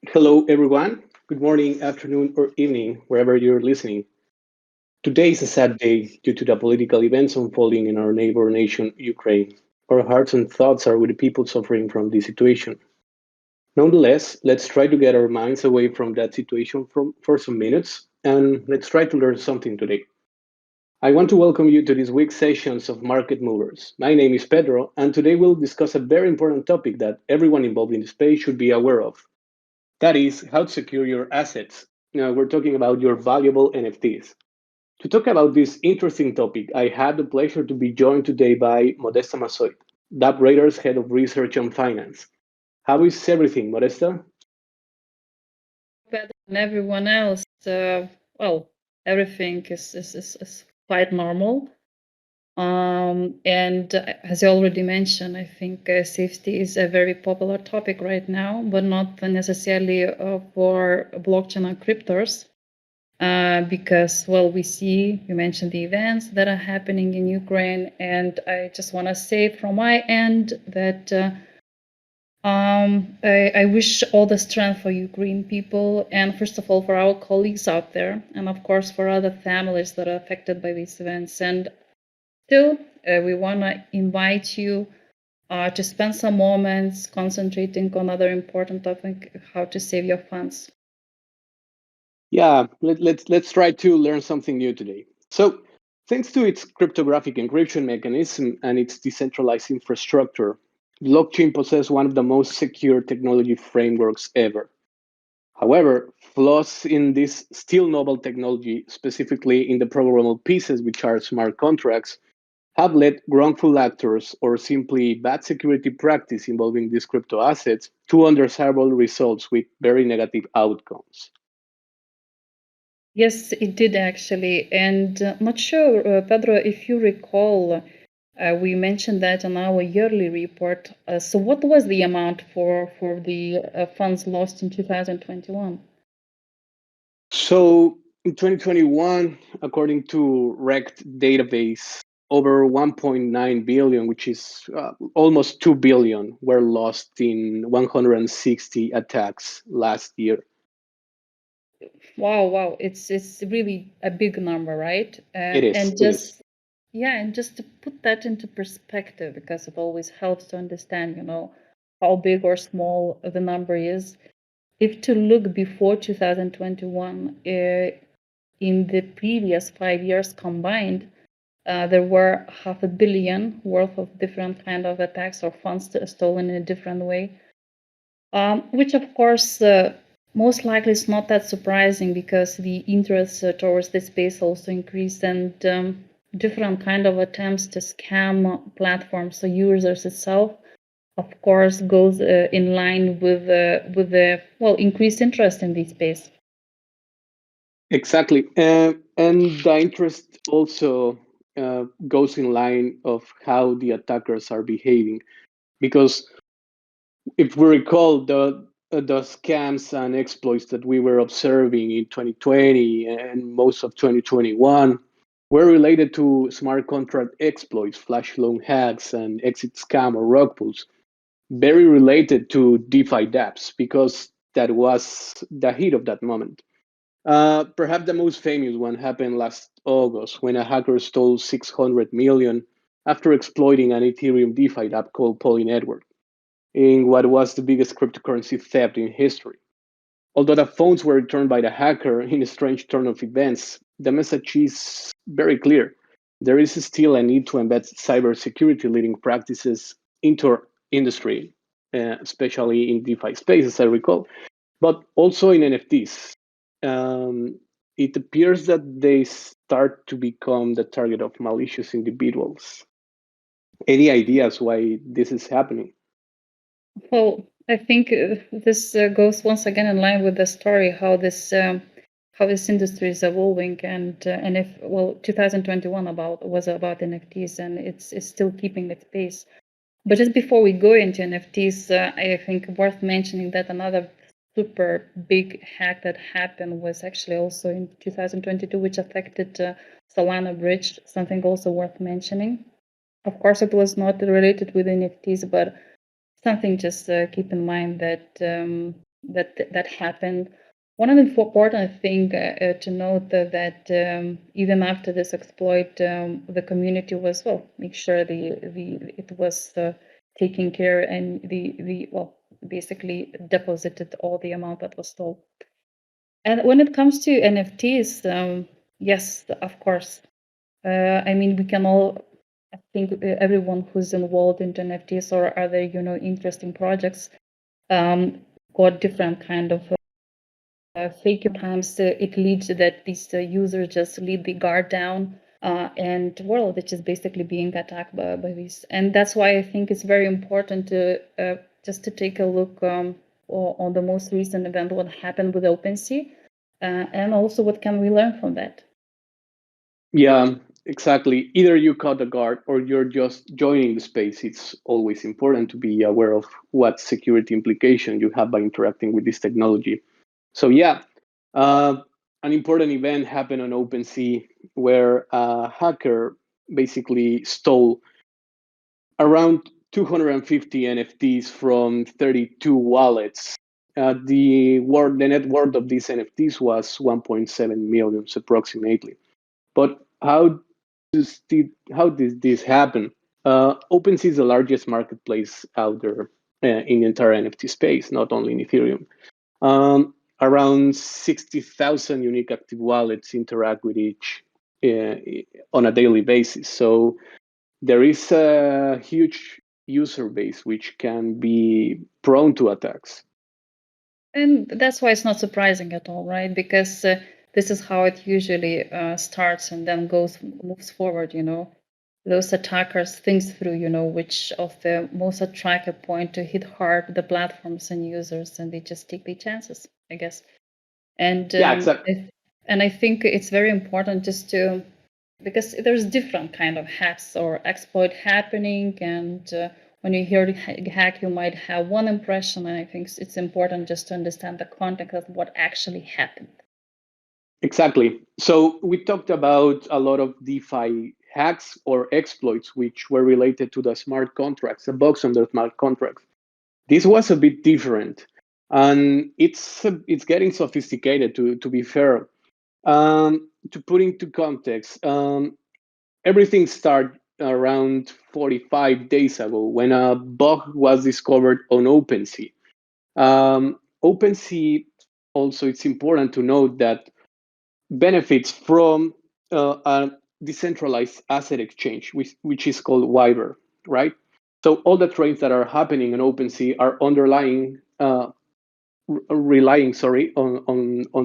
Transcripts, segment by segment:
Hello, everyone. Good morning, afternoon, or evening, wherever you're listening. Today is a sad day due to the political events unfolding in our neighbor nation, Ukraine. Our hearts and thoughts are with the people suffering from this situation. Nonetheless, let's try to get our minds away from that situation for some minutes and let's try to learn something today. I want to welcome you to this week's sessions of Market Movers. My name is Pedro, and today we'll discuss a very important topic that everyone involved in the space should be aware of. That is how to secure your assets. Now, we're talking about your valuable NFTs. To talk about this interesting topic, I had the pleasure to be joined today by Modesta Masoy, DappRadar's Head of Research and Finance. How is everything, Modesta? Better than everyone else. Well, everything is quite normal. And as I already mentioned, I think safety is a very popular topic right now, but not necessarily for blockchain and cryptos. Because, well, you mentioned the events that are happening in Ukraine, and I just want to say from my end that I wish all the strength for Ukraine people, and first of all, for our colleagues out there, and of course, for other families that are affected by these events. And still, we want to invite you to spend some moments concentrating on other important topic, how to save your funds. Yeah, let's try to learn something new today. So, thanks to its cryptographic encryption mechanism and its decentralized infrastructure, blockchain possesses one of the most secure technology frameworks ever. However, flaws in this still novel technology, specifically in the programmable pieces which are smart contracts, have led wrongful actors or simply bad security practice involving these crypto assets to undesirable results with very negative outcomes. Yes, it did actually. And not sure, Pedro, if you recall, we mentioned that in our yearly report. So, what was the amount for the funds lost in 2021? So in 2021, according to Rect database, over 1.9 billion, which is almost 2 billion, were lost in 160 attacks last year. Wow, wow, it's really a big number, right? It is. And It is. just yeah, and just to put that into perspective, because it always helps to understand, how big or small the number is. If to look before 2021, in the previous 5 years combined, there were 500 million worth of different kind of attacks or funds stolen in a different way, which of course most likely is not that surprising because the interest towards this space also increased, and different kind of attempts to scam platforms or users itself of course goes in line with the increased interest in this space. Exactly. And the interest also goes in line of how the attackers are behaving. Because if we recall the scams and exploits that we were observing in 2020 and most of 2021 were related to smart contract exploits, flash loan hacks, and exit scam or rug pulls, very related to DeFi dApps because that was the heat of that moment. Perhaps the most famous one happened last August when a hacker stole 600 million after exploiting an Ethereum DeFi app called Poly Network in what was the biggest cryptocurrency theft in history. Although the phones were returned by the hacker in a strange turn of events, the message is very clear. There is still a need to embed cybersecurity leading practices into our industry, especially in DeFi space, as I recall, but also in NFTs. It appears that they start to become the target of malicious individuals. Any ideas why this is happening? Well, I think this goes once again in line with the story how this industry is evolving, and if 2021 was about NFTs, and it's still keeping its pace. But just before we go into NFTs, I think worth mentioning that another super big hack that happened was actually also in 2022, which affected Solana Bridge. Something also worth mentioning. Of course, it was not related with NFTs, but something just keep in mind that that happened. One of the important thing to note that even after this exploit, the community was make sure it was taken care, and basically deposited all the amount that was stolen. And when it comes to NFTs, yes, of course. I mean, we can all, I think everyone who's involved in NFTs or other, interesting projects, got different kind of fake. Sometimes it leads to that these users just leave the guard down, and world, which is basically being attacked by these. And that's why I think it's very important to just to take a look on the most recent event, what happened with OpenSea, and also what can we learn from that. Yeah, exactly. Either you caught the guard or you're just joining the space. It's always important to be aware of what security implication you have by interacting with this technology. So yeah, an important event happened on OpenSea where a hacker basically stole around 250 NFTs from 32 wallets. The net worth of these NFTs was 1.7 million approximately. But how did this happen? OpenSea is the largest marketplace out there in the entire NFT space, not only in Ethereum. Around 60,000 unique active wallets interact with each uh, on a daily basis. So there is a huge user base which can be prone to attacks. And that's why it's not surprising at all, right? Because this is how it usually starts and then moves forward. Those attackers think through, which of the most attractive point to hit hard the platforms and users, and they just take the chances, I guess. And Yeah, exactly. I think it's very important just to, because there's different kind of hacks or exploit happening, and when you hear the hack, you might have one impression, and I think it's important just to understand the context of what actually happened. Exactly. So we talked about a lot of DeFi hacks or exploits which were related to the smart contracts, the bugs on the smart contracts. This was a bit different, and it's getting sophisticated. To be fair, to put into context, everything started around 45 days ago when a bug was discovered on OpenSea. OpenSea also, it's important to note that benefits from a decentralized asset exchange, which is called Wyver, right? So all the trades that are happening in OpenSea are relying, on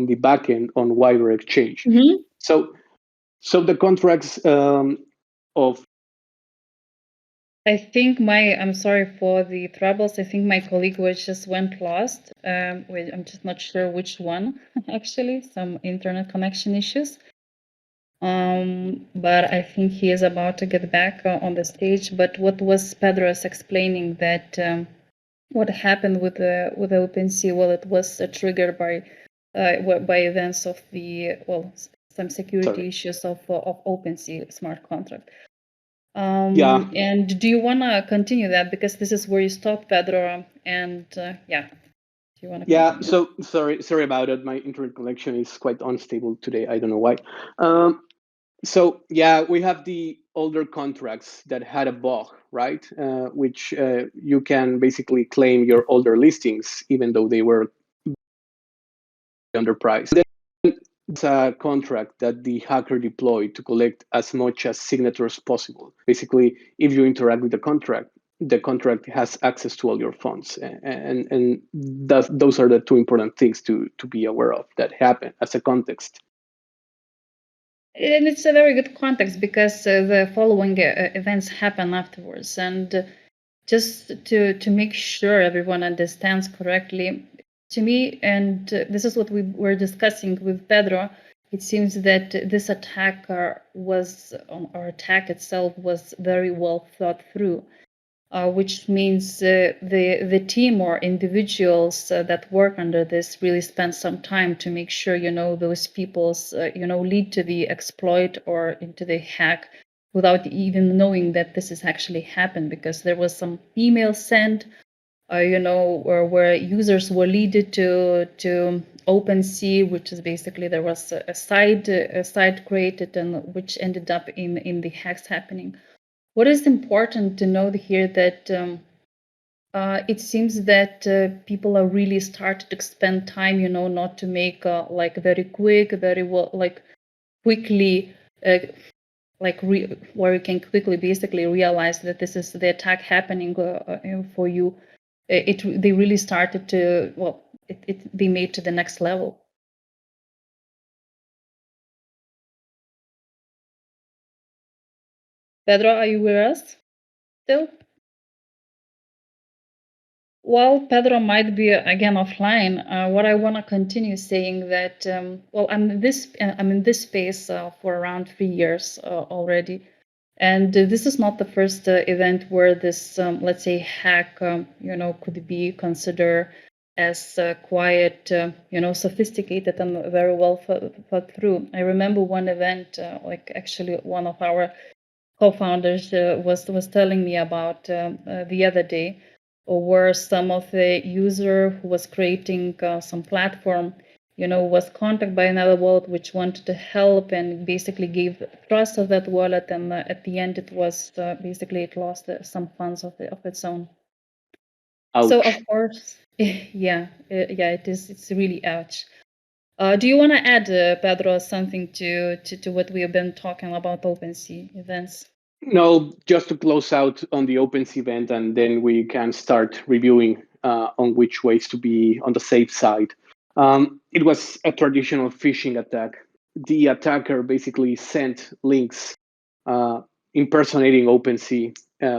the backend on Wyver exchange. Mm-hmm. So the contracts of I think I'm sorry for the troubles. I think my colleague was just went lost. I'm just not sure which one, actually, some internet connection issues. But I think he is about to get back on the stage. But what was Pedro's explaining that what happened with the OpenSea? Well, it was triggered by events of some security sorry, issues of OpenSea smart contract. yeah, And do you want to continue that, because this is where you stopped, Pedro? And yeah, do you want to yeah. continue? So sorry about it. My internet connection is quite unstable today. I don't know why. So yeah, we have the older contracts that had a bug, right? Which you can basically claim your older listings, even though they were underpriced. Then it's a contract that the hacker deployed to collect as much as signatures possible. Basically, if you interact with the contract has access to all your funds, and those are the two important things to be aware of that happen as a context. And it's a very good context, because the following events happen afterwards. And just to make sure everyone understands correctly, to me, and this is what we were discussing with Pedro, it seems that this attacker or attack itself was very well thought through. Which means the team or individuals that work under this really spend some time to make sure those people's lead to the exploit or into the hack without even knowing that this has actually happened, because there was some email sent where users were leaded to OpenSea, which is basically there was a site created and which ended up in the hacks happening. What is important to note here that it seems that people are really started to spend time, not to make like very quick, very well, like quickly, where you can quickly basically realize that this is the attack happening for you. They really started to they made to the next level. Pedro, are you with us still? While Pedro might be again offline, what I want to continue saying that I'm in this space for around 3 years already, and this is not the first event where this let's say hack could be considered as quite sophisticated and very well thought through. I remember one event, like actually one of our co-founders was telling me about the other day, where some of the user who was creating some platform, was contacted by another wallet which wanted to help and basically gave trust of that wallet, and at the end it was basically it lost some funds of its own. Ouch. So of course, yeah, it is. It's really ouch. Do you want to add, Pedro, something to what we have been talking about OpenSea events? No, just to close out on the OpenSea event, and then we can start reviewing on which ways to be on the safe side. It was a traditional phishing attack. The attacker basically sent links impersonating OpenSea,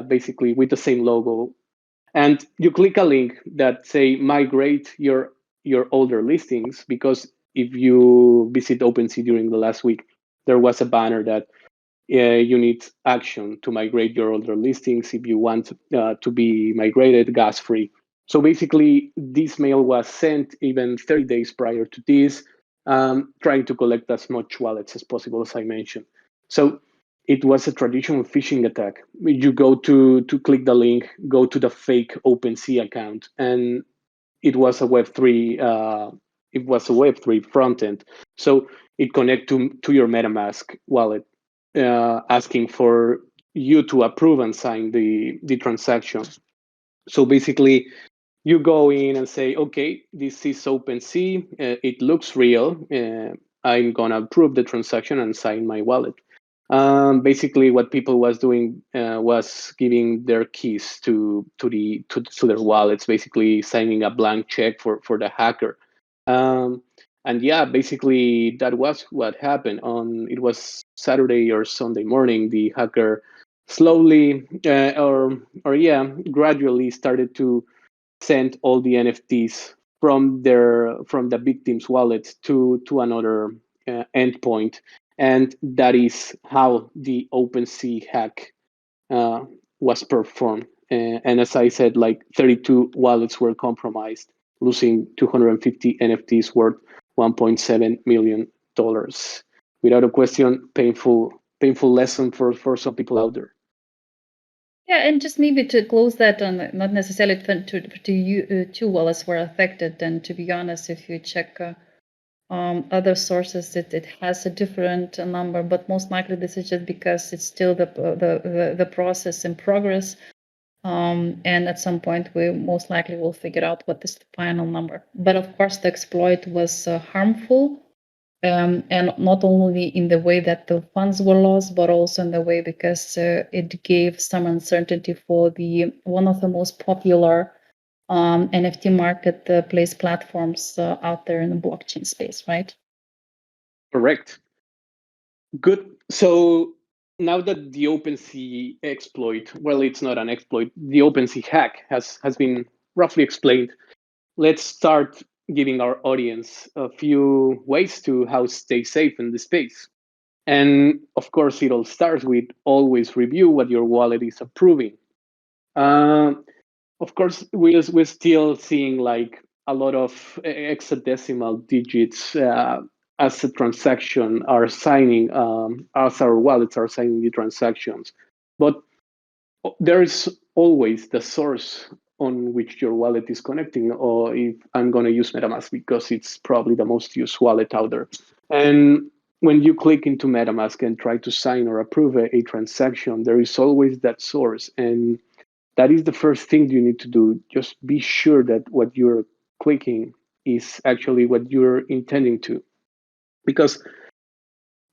basically with the same logo. And you click a link that say migrate your older listings, because if you visit OpenSea during the last week, there was a banner that you need action to migrate your older listings if you want to be migrated gas free. So basically, this mail was sent even 30 days prior to this, trying to collect as much wallets as possible, as I mentioned. So it was a traditional phishing attack. You go to click the link, go to the fake OpenSea account, and it was a Web3. It was a Web3 front end. So it connect to your MetaMask wallet, asking for you to approve and sign the transaction. So basically, you go in and say, okay, this is OpenSea. It looks real. I'm gonna approve the transaction and sign my wallet. Basically, what people was doing was giving their keys to their wallets, basically signing a blank check for the hacker. Um, and yeah, basically that was what happened. It was Saturday or Sunday morning. The hacker slowly or yeah, gradually started to send all the NFTs from the victim's wallet to another endpoint, and that is how the OpenSea hack uh, was performed. And as I said, like 32 wallets were compromised, losing 250 NFTs worth $1.7 million. Without a question, painful lesson for some people out there. Yeah, and just maybe to close that on, not necessarily to you, two wallets were affected. And to be honest, if you check other sources, it has a different number. But most likely, this is just because it's still the process in progress. And at some point, we most likely will figure out what is the final number. But of course, the exploit was harmful. And not only in the way that the funds were lost, but also in the way because it gave some uncertainty for the one of the most popular NFT marketplace platforms out there in the blockchain space, right? Correct. Good. So now that the OpenSea exploit, well, it's not an exploit, the OpenSea hack has been roughly explained. Let's start giving our audience a few ways to how stay safe in the space. And of course, it all starts with always review what your wallet is approving. Uh, of course, we're still seeing like a lot of hexadecimal digits as a transaction are signing, as our wallets are signing the transactions. But there is always the source on which your wallet is connecting, or if I'm going to use MetaMask because it's probably the most used wallet out there. And when you click into MetaMask and try to sign or approve a transaction, there is always that source. And that is the first thing you need to do. Just be sure that what you're clicking is actually what you're intending to. Because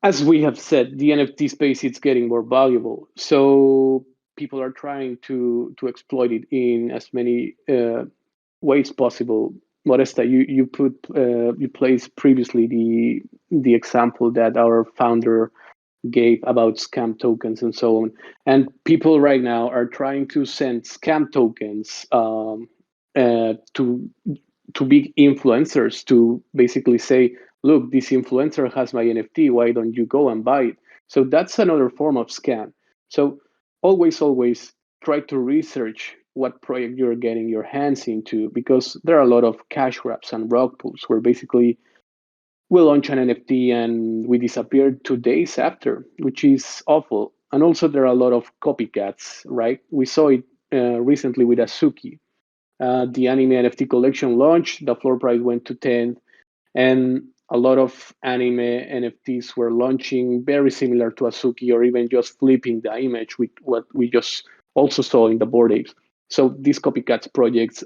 as we have said, the NFT space is getting more valuable. So people are trying to exploit it in as many ways possible. Modesta, you placed previously the example that our founder gave about scam tokens and so on. And people right now are trying to send scam tokens to big influencers to basically say, look, this influencer has my NFT. Why don't you go and buy it? So that's another form of scam. So always try to research what project you're getting your hands into, because there are a lot of cash grabs and rug pulls where basically we launch an NFT and we disappear 2 days after, which is awful. And also there are a lot of copycats, right? We saw it recently with Azuki. The anime NFT collection launched, the floor price went to 10, and a lot of anime NFTs were launching very similar to Azuki, or even just flipping the image with what we just also saw in the Bored Apes. So these copycats projects,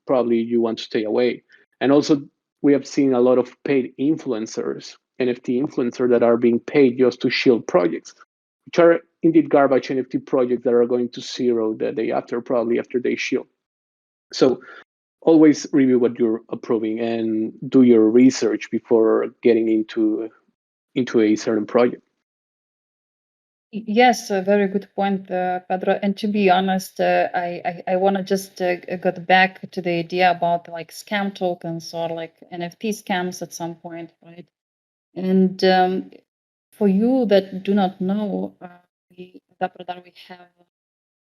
probably you want to stay away. And also, we have seen a lot of paid influencers, NFT influencers that are being paid just to shield projects, which are indeed garbage NFT projects that are going to zero the day after, probably after they shield. So always review what you're approving and do your research before getting into a certain project. Yes, a very good point, Pedro. And to be honest, I want to just get back to the idea about like scam tokens or like NFT scams at some point, right? And for you that do not know, DappRadar, we have a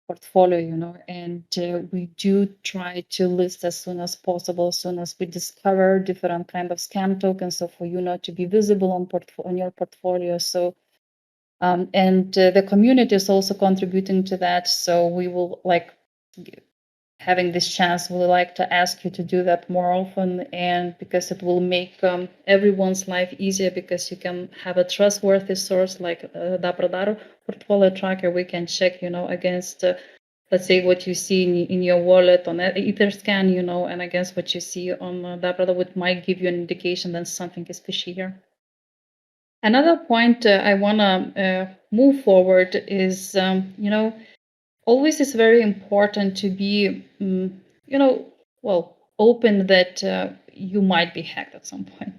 portfolio, and we do try to list as soon as possible, as soon as we discover different kind of scam tokens. So for you not to be visible on your portfolio. So and the community is also contributing to that. So we will like having this chance. We like to ask you to do that more often, and because it will make everyone's life easier, because you can have a trustworthy source like DappRadar portfolio tracker. We can check, against. Let's say what you see in your wallet on Etherscan, and against what you see on DappRadar, which might give you an indication that something is fishy here. Another point I want to move forward is, always is very important to be, open that you might be hacked at some point.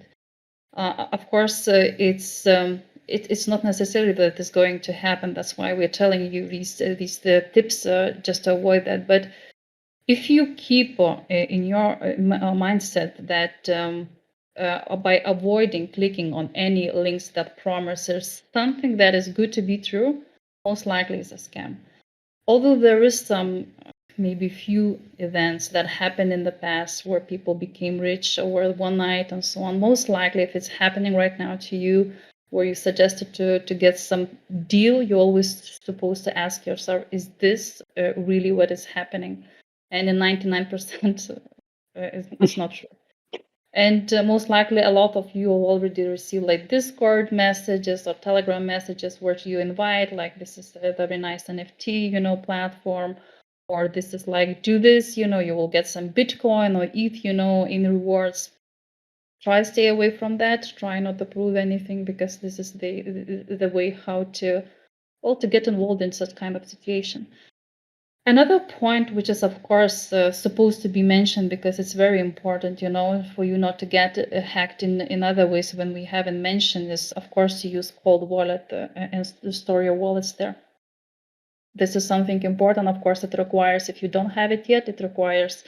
Of course, it's not necessarily that it's going to happen. That's why we're telling you these tips just to avoid that. But if you keep in your mindset that by avoiding clicking on any links that promises something that is good to be true, most likely is a scam. Although there is some maybe few events that happened in the past where people became rich over one night and so on, most likely if it's happening right now to you, where you suggested to get some deal, you're always supposed to ask yourself, is this really what is happening? And in 99% it's not true. And most likely a lot of you already receive like Discord messages or Telegram messages where you invite, like, this is a very nice NFT, platform, or this is like, do this, you will get some Bitcoin or ETH, in rewards. Try stay away from that. Try not to prove anything, because this is the way how to get involved in such kind of situation. Another point, which is of course supposed to be mentioned because it's very important, for you not to get hacked in other ways when we haven't mentioned, is of course to use cold wallet and store your wallets there. This is something important. Of course, it requires, if you don't have it yet, it requires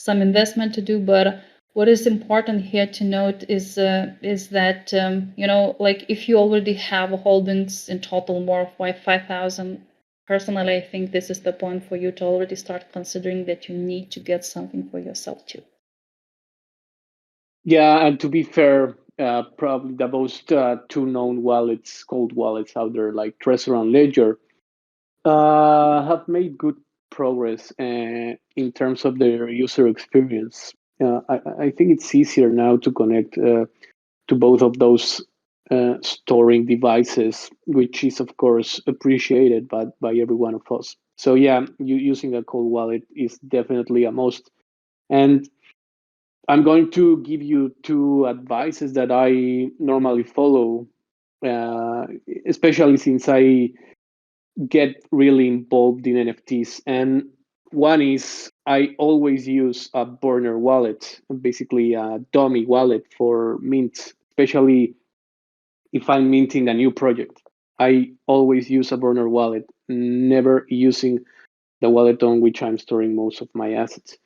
some investment to do. But what is important here to note is that like if you already have holdings in total more of 5,000. Personally, I think this is the point for you to already start considering that you need to get something for yourself too. Yeah, and to be fair, probably the most two known wallets, cold wallets out there, like Trezor and Ledger, have made good progress in terms of their user experience. I think it's easier now to connect to both of those storing devices, which is of course appreciated by every one of us. So yeah, using a cold wallet is definitely a must. And I'm going to give you two advices that I normally follow, uh, especially since I get really involved in NFTs. And one is I always use a burner wallet, basically a dummy wallet for mint, especially if I'm minting a new project. I always use a burner wallet, never using the wallet on which I'm storing most of my assets.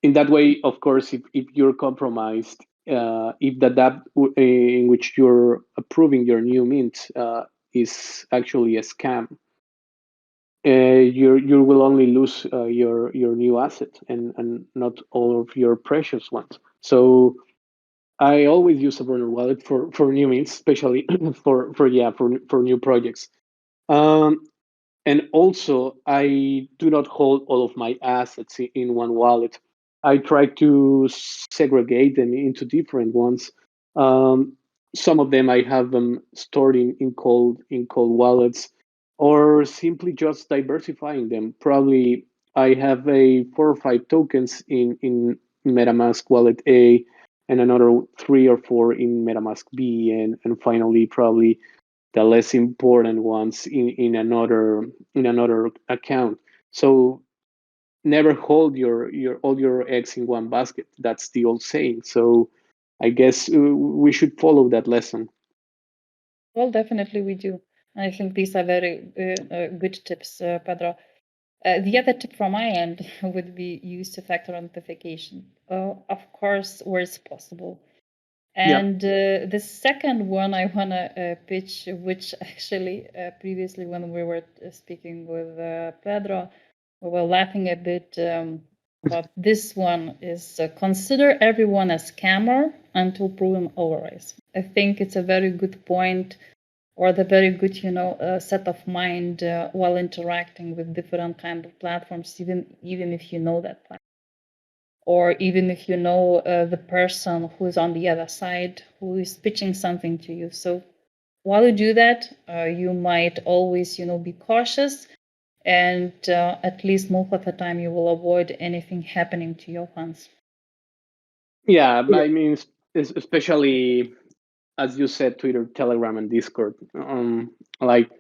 In that way, of course, if you're compromised, if the dApp in which you're approving your new mint is actually a scam, you will only lose your new asset and not all of your precious ones. So I always use a burner wallet for new mints, especially for new projects. Um, and also, I do not hold all of my assets in one wallet. I try to segregate them into different ones. Um, some of them I have them stored in cold wallets, or simply just diversifying them. Probably I have a 4 or 5 tokens in MetaMask wallet A, and another 3 or 4 in MetaMask B, and finally probably the less important ones in another account. So never hold your all your eggs in one basket. That's the old saying. So I guess we should follow that lesson. Well, definitely we do. I think these are very good tips, Pedro. The other tip from my end would be use two-factor authentication, of course, where it's possible. Yeah. And the second one I want to pitch, which actually previously when we were speaking with Pedro, we were laughing a bit about this one, is consider everyone a scammer until proven otherwise. I think it's a very good point, or the very good, set of mind while interacting with different kind of platforms, even if you know that platform, or even if you know the person who's on the other side who is pitching something to you. So while you do that, you might always, be cautious, and at least most of the time you will avoid anything happening to your funds. Yeah, I mean, especially as you said, Twitter, Telegram, and Discord. Like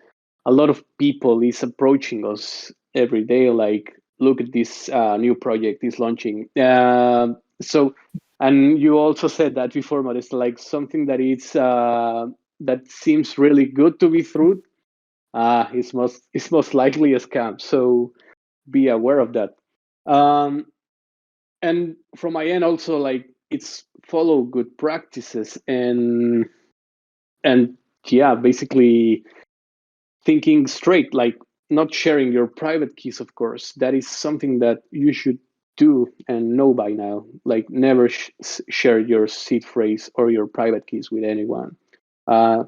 a lot of people is approaching us every day. Like, look at this new project is launching. So, and you also said that before, but it's like something that seems really good to be true. It's most likely a scam. So be aware of that. Um, and from my end, also like it's follow good practices and yeah, basically thinking straight, like not sharing your private keys. Of course, that is something that you should do and know by now. Like never share your seed phrase or your private keys with anyone. uh,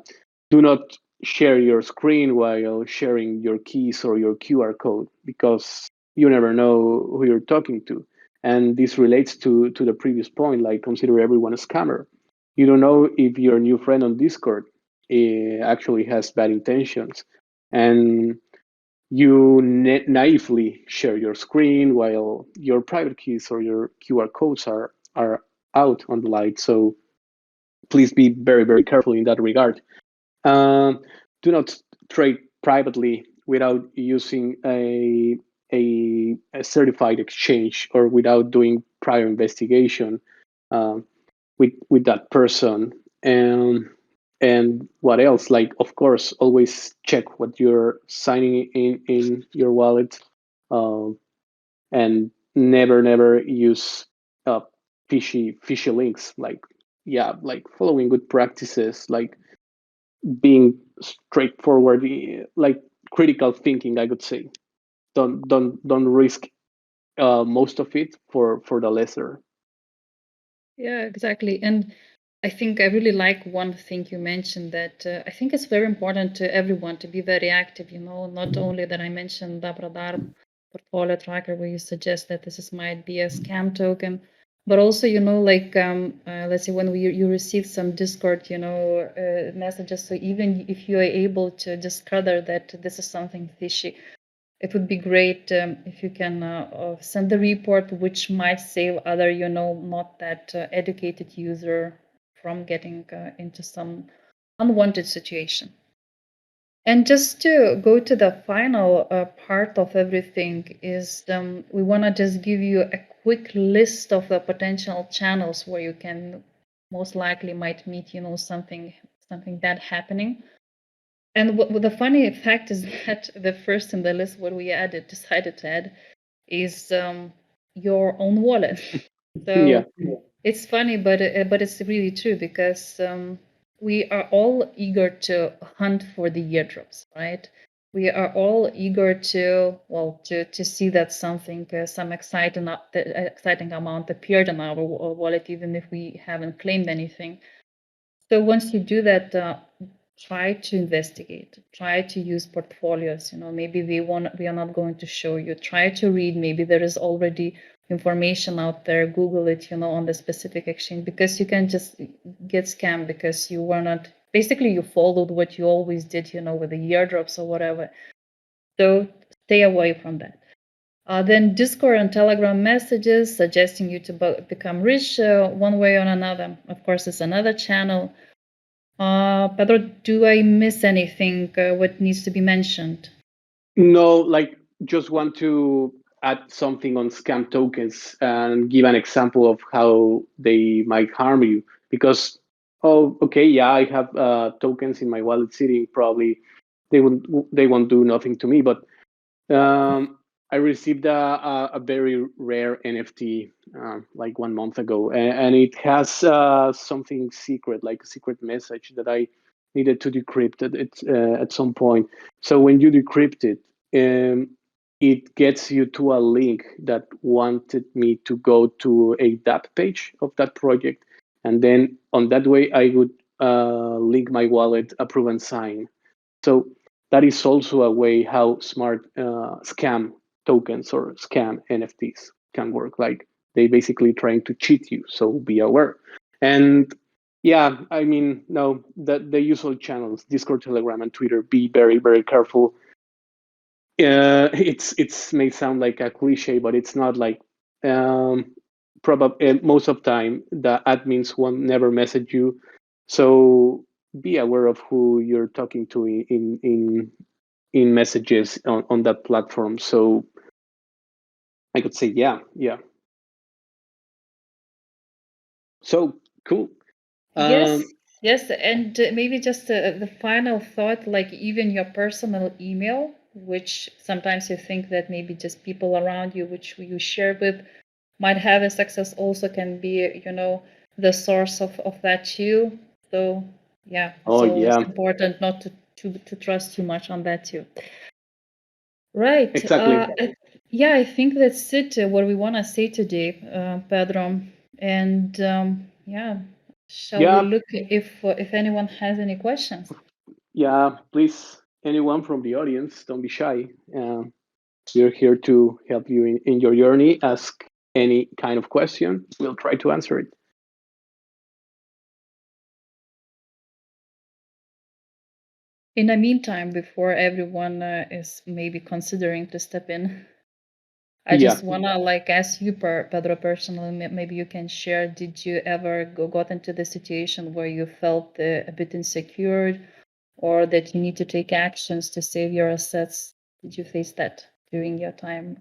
do not share your screen while sharing your keys or your QR code, because you never know who you're talking to. And this relates to the previous point, like consider everyone a scammer. You don't know if your new friend on Discord actually has bad intentions, and you naively share your screen while your private keys or your QR codes are out on the light. So please be very, very careful in that regard. um, do not trade privately without using a certified exchange or without doing prior investigation um, with that person. And what else? Like, of course, always check what you're signing in your wallet, um, and never use uh, fishy links. Like, yeah, like following good practices, like being straightforward, like critical thinking, I would say. Don't risk most of it for the lesser. Yeah, exactly. And I think I really like one thing you mentioned, that I think it's very important to everyone to be very active, not only that I mentioned DappRadar, portfolio tracker where you suggest that might be a scam token. But also, like let's say when you receive some Discord, messages. So even if you are able to discover that this is something fishy, it would be great if you can send the report, which might save other, not that educated user from getting into some unwanted situation. And just to go to the final part of everything is we want to just give you a quick list of the potential channels where you can most likely might meet, something bad happening. And what the funny fact is that the first in the list, what we decided to add, is your own wallet. So Yeah. it's funny, but it's really true because we are all eager to hunt for the airdrops, right? We are all eager to see that something, some exciting amount appeared in our wallet, even if we haven't claimed anything. So once you do that, try to investigate, try to use portfolios. Maybe we are not going to show you. Try to read. Maybe there is already information out there. Google it, on the specific exchange, because you can just get scammed because you were not. Basically, you followed what you always did, with the airdrops or whatever. So stay away from that. Then Discord and Telegram messages suggesting you to become rich one way or another. Of course, it's another channel. Pedro, do I miss anything? What needs to be mentioned? No, like just want to add something on scam tokens and give an example of how they might harm you. Because, oh, okay, yeah, I have tokens in my wallet sitting. Probably they won't do nothing to me. But I received a very rare NFT like 1 month ago, and it has something secret, like a secret message that I needed to decrypt at some point. So when you decrypt it, it gets you to a link that wanted me to go to a DApp page of that project, and then on that way I would link my wallet, approve and sign. So that is also a way how smart scam tokens or scam NFTs can work. Like they basically trying to cheat you, so be aware. And yeah, I mean, no, the usual channels, Discord, Telegram, and Twitter. Be very, very careful. It's may sound like a cliche, but it's not. Like probably most of time the admins won't never message you, so be aware of who you're talking to in messages on that platform. So I could say, yeah, yeah. So cool. Yes, Um, yes, and maybe just the final thought, like even your personal email, which sometimes you think that maybe just people around you, which you share with, might have a success, also can be, the source of that too. So yeah, it's oh always yeah, important not to trust too much on that too. Right. exactly. Yeah, I think that's it, what we want to say today, Pedro. And yeah, shall we Yeah, look if anyone has any questions? yeah. Please, anyone from the audience, don't be shy. We're here to help you in your journey. Ask any kind of question. We'll try to answer it. In the meantime, before everyone is maybe considering to step in, I Yeah. just wanna like ask you, Pedro, personally. Maybe you can share. Did you ever got into the situation where you felt a bit insecure, or that you need to take actions to save your assets? Did you face that during your time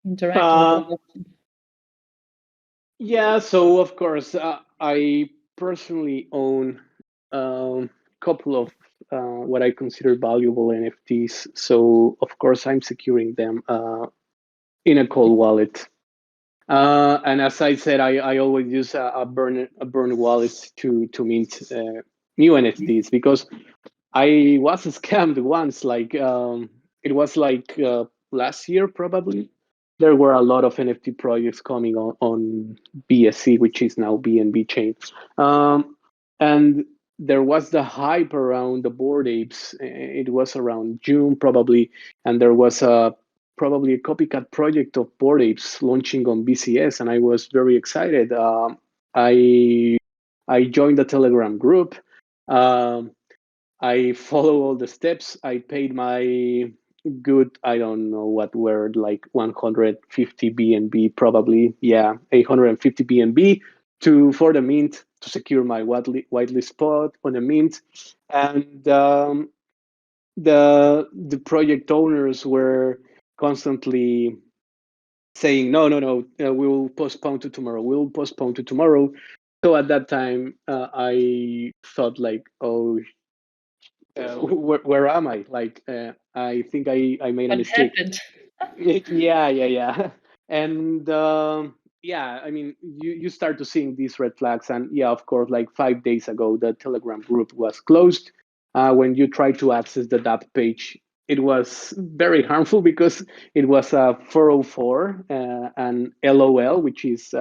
interacting with the Uh, blockchain? yeah. So of course, I personally own a couple of what I consider valuable NFTs. So of course, I'm securing them in a cold wallet. And as I said, I always use a burn wallet to mint new NFTs because I was scammed once. Like it was like last year probably. There were a lot of NFT projects coming on BSC, which is now BNB chain, and there was the hype around the Bored Apes. It was around June probably, and there was a probably a copycat project of Bored Apes launching on BCS, and I was very excited. I joined the Telegram group. Um, I follow all the steps. I paid my good, I don't know what word, like 150 BNB, probably, yeah, 850 BNB for the mint to secure my whitelist spot on the mint, and the project owners were constantly saying, no, no, no, we will postpone to tomorrow. We will postpone to tomorrow. So at that time, I thought like, oh, where am I? Like, I think I made a What mistake. happened? Yeah, yeah, yeah. And yeah, I mean, you start to seeing these red flags, and yeah, of course, like 5 days ago, the Telegram group was closed. When you try to access the DApp page, it was very harmful because it was a 404 and LOL, which is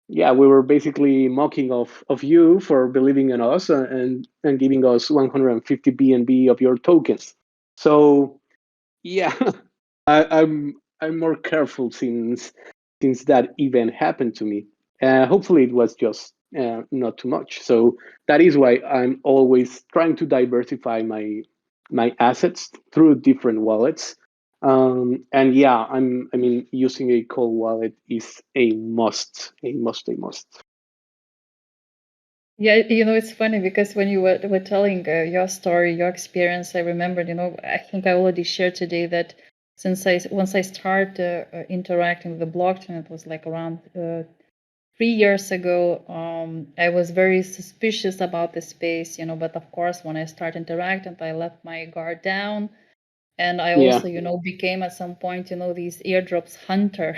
yeah, we were basically mocking of you for believing in us and giving us 150 BNB of your tokens. So yeah, I'm more careful since that event happened to me. Hopefully, it was just not too much. So that is why I'm always trying to diversify my assets through different wallets. And yeah, I mean, using a cold wallet is a must, a must, a must. Yeah, it's funny because when you were telling your story, your experience, I remembered, I think I already shared today that once I started interacting with the blockchain, it was like around 3 years ago. I was very suspicious about the space, but of course, when I started interacting, I let my guard down. And I Yeah. also, became at some point, these airdrops hunter,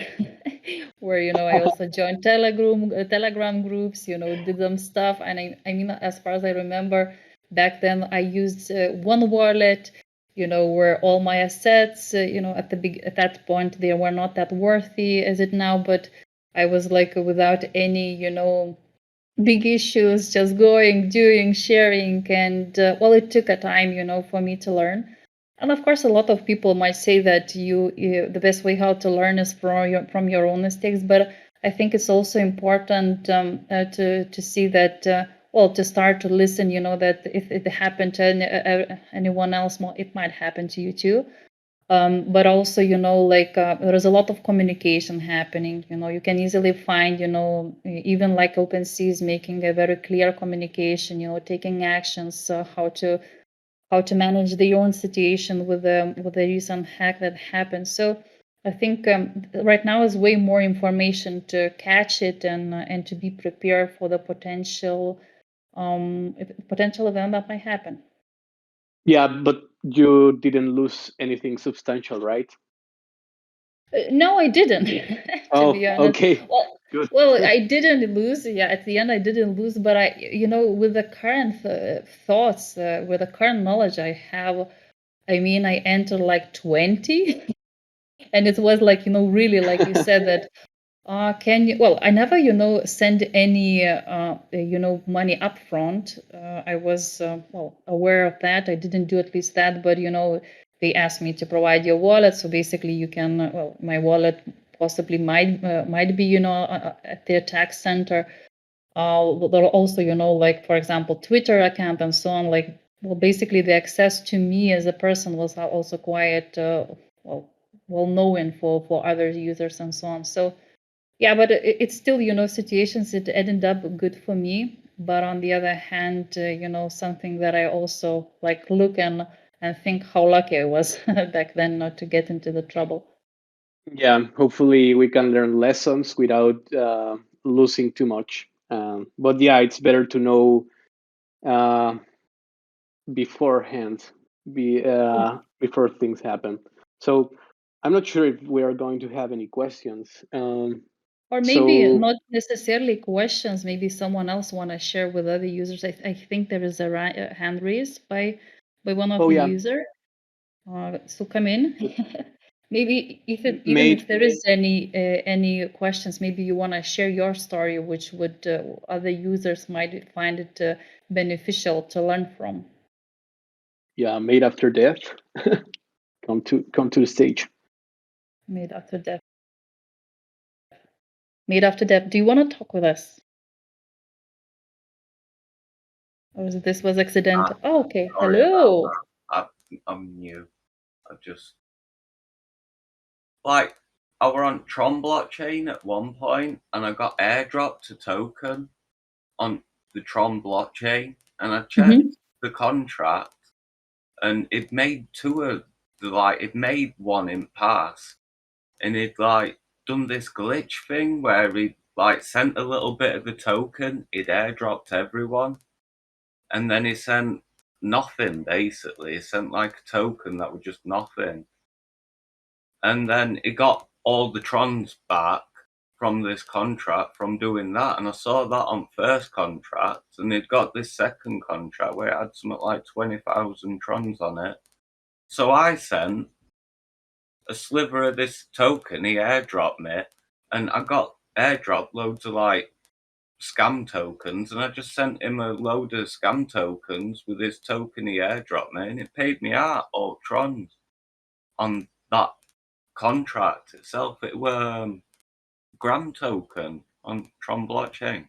where, I also joined Telegram groups, did some stuff. And I mean, as far as I remember, back then I used one wallet, where all my assets, at that point, they were not that worthy as it now, but I was like without any, big issues, just going, doing, sharing. And well, it took a time, for me to learn. And of course, a lot of people might say that the best way how to learn is from your own mistakes. But I think it's also important to see that well, to start to listen. That if it happened to anyone else, it might happen to you too. But also, like there's a lot of communication happening. You can easily find, even like OpenSea is making a very clear communication. Taking actions, how to manage their own situation with the recent hack that happened. So I think right now is way more information to catch it and to be prepared for the potential event that might happen. Yeah, but you didn't lose anything substantial, right? No, I didn't. To Oh, be honest, okay, well, good. I didn't lose. Yeah, at the end, I didn't lose. But with the current thoughts, with the current knowledge I have, I mean, I entered like 20, and it was like really like you said that. Can you? Well, I never, send any, money upfront. I was well aware of that. I didn't do at least that, but they asked me to provide your wallet. So basically, you can. Well, my wallet possibly might be, at their tax center. There are also, like for example, Twitter account and so on. Like, well, basically, the access to me as a person was also quite well known for other users and so on. So. Yeah, but it's still, situations that ended up good for me. But on the other hand, something that I also like look and think how lucky I was back then not to get into the trouble. Yeah, hopefully we can learn lessons without losing too much. But yeah, it's better to know uh, beforehand, before things happen. So I'm not sure if we are going to have any questions. Or maybe So, not necessarily questions. Maybe someone else want to share with other users. I think there is a hand raised by one of oh the yeah, user. So come in. Maybe even may if there is any questions, maybe you want to share your story, which would other users might find it beneficial to learn from. yeah, made after death. Come to the stage. Made after death. Made after death. Do you want to talk with us? Or this was accidental? Oh, okay. Sorry about Hello. that. I'm new. I just like I were on Tron blockchain at one point, and I got airdropped a token on the Tron blockchain, and I checked the contract, and it made it made one in pass, and it like done this glitch thing where it like sent a little bit of the token, it airdropped everyone, and then it sent nothing basically. It sent like a token that was just nothing. And then it got all the Trons back from this contract from doing that. And I saw that on first contract, and it got this second contract where it had something like 20,000 Trons on it. So I sent a sliver of this token, he airdropped me, and I got airdropped loads of like scam tokens, and I just sent him a load of scam tokens with this token he airdropped me, and it paid me out all Trons on that contract itself. It were gram token on Tron blockchain.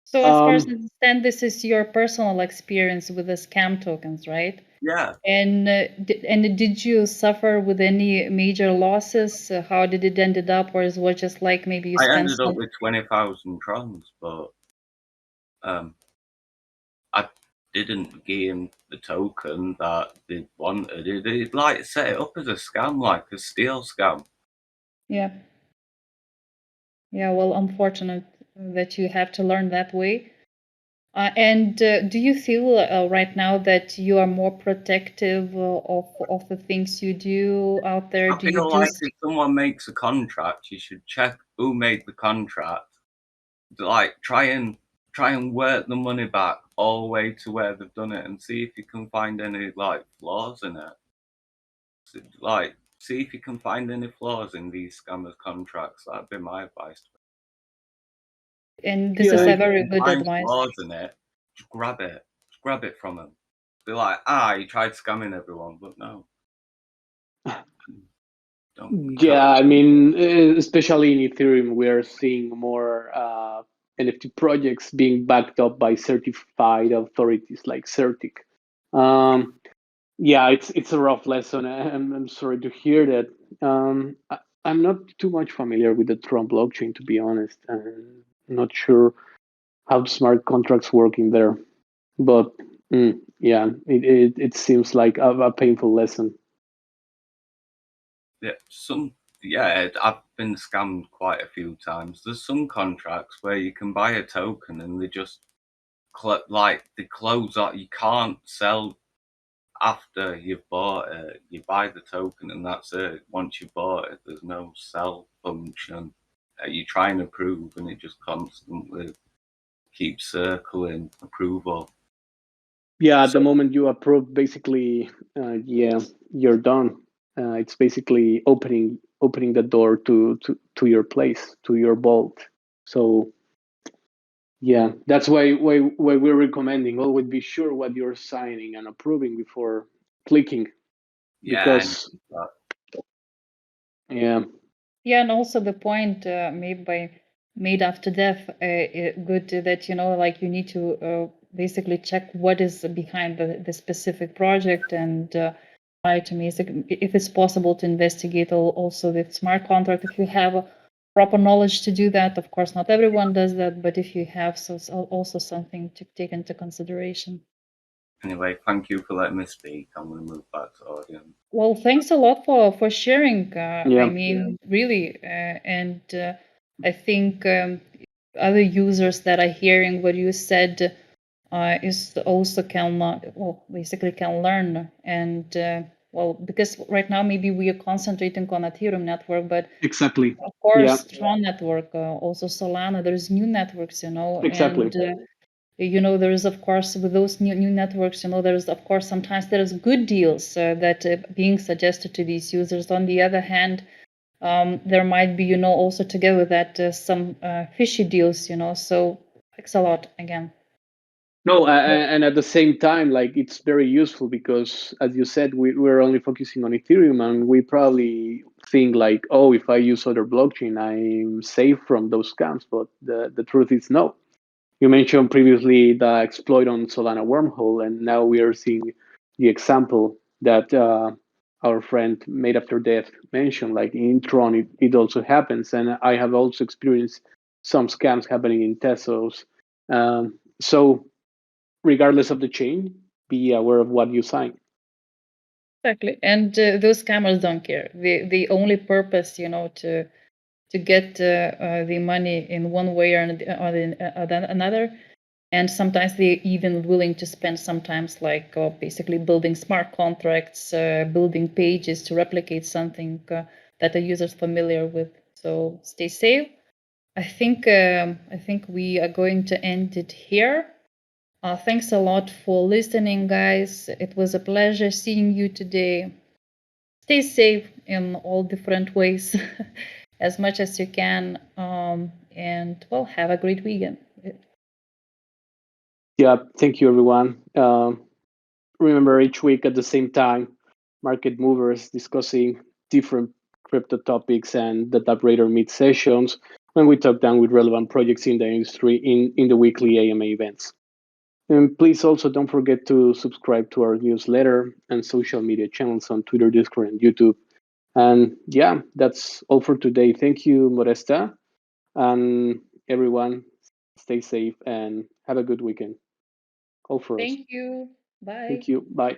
So as far as I understand, this is your personal experience with the scam tokens, right? Yeah. And did you suffer with any major losses? How did it ended up, or is it just like maybe you I spent ended up with 20,000 Trons, but I didn't gain the token that they wanted. It like set it up as a scam, like a steal scam. Yeah. Yeah, well, unfortunate that you have to learn that way. And do you feel right now that you are more protective of the things you do out there? I Do you feel do like if someone makes a contract, you should check who made the contract. Like try and work the money back all the way to where they've done it, and see if you can find any like flaws in it. Like see if you can find any flaws in these scammers' contracts. That'd be my advice. And this is a very good find advice. flaws in it, just grab it. Just grab it from them. Be like, you tried scamming everyone, but no. Don't. Yeah, I mean, especially in Ethereum, we are seeing more NFT projects being backed up by certified authorities like Certic. Yeah, it's a rough lesson. I'm sorry to hear that. I'm not too much familiar with the Tron blockchain, to be honest. I'm not sure how smart contracts work in there, but yeah, it seems like a painful lesson. Yeah, I've been scammed quite a few times. There's some contracts where you can buy a token and they just they close out. You can't sell after you've bought it. You buy the token and that's it. Once you bought it, there's no sell function. You try and approve and it just constantly keeps circling approval. Yeah, at the moment you approve, basically, yeah, you're done. It's basically opening the door to your place, to your vault. So yeah, that's why we're recommending always be sure what you're signing and approving before clicking. Because yeah. Yeah, and also the point made after death, good that like you need to basically check what is behind the specific project and try to if it's possible to investigate also the smart contract if you have proper knowledge to do that. Of course, not everyone does that, but if you have, so it's also something to take into consideration. Anyway, thank you for letting me speak. I'm going to move back to audience. Well, thanks a lot for sharing. I mean, really, and I think other users that are hearing what you said is also basically can learn and because right now maybe we are concentrating on Ethereum network, but Exactly. of course Tron network, also Solana. There's new networks, Exactly. and there is, of course, with those new networks, there's, of course, sometimes there's good deals that being suggested to these users. On the other hand, there might be, also together with that some fishy deals, so thanks a lot again. No, and at the same time, like it's very useful because, as you said, we're only focusing on Ethereum, and we probably think like, oh, if I use other blockchain, I'm safe from those scams. But the truth is no. You mentioned previously the exploit on Solana wormhole, and now we are seeing the example that our friend made after death mentioned. Like in Tron, it also happens, and I have also experienced some scams happening in Tesos. So regardless of the chain, be aware of what you sign. Exactly, and those scammers don't care. The only purpose, to get the money in one way or another, and sometimes they're even willing to spend sometimes like basically building smart contracts, building pages to replicate something that a user's familiar with. So stay safe. I think we are going to end it here. Thanks a lot for listening, guys. It was a pleasure seeing you today. Stay safe in all different ways as much as you can. And well, have a great weekend. Yeah, thank you, everyone. Remember, each week at the same time, market movers discussing different crypto topics and the DappRadar meet sessions when we talk down with relevant projects in the industry in the weekly AMA events. And please also don't forget to subscribe to our newsletter and social media channels on Twitter, Discord, and YouTube. And yeah, that's all for today. Thank you, Modesta. And everyone, stay safe and have a good weekend. All for us. Thank you. Bye. Thank you. Bye.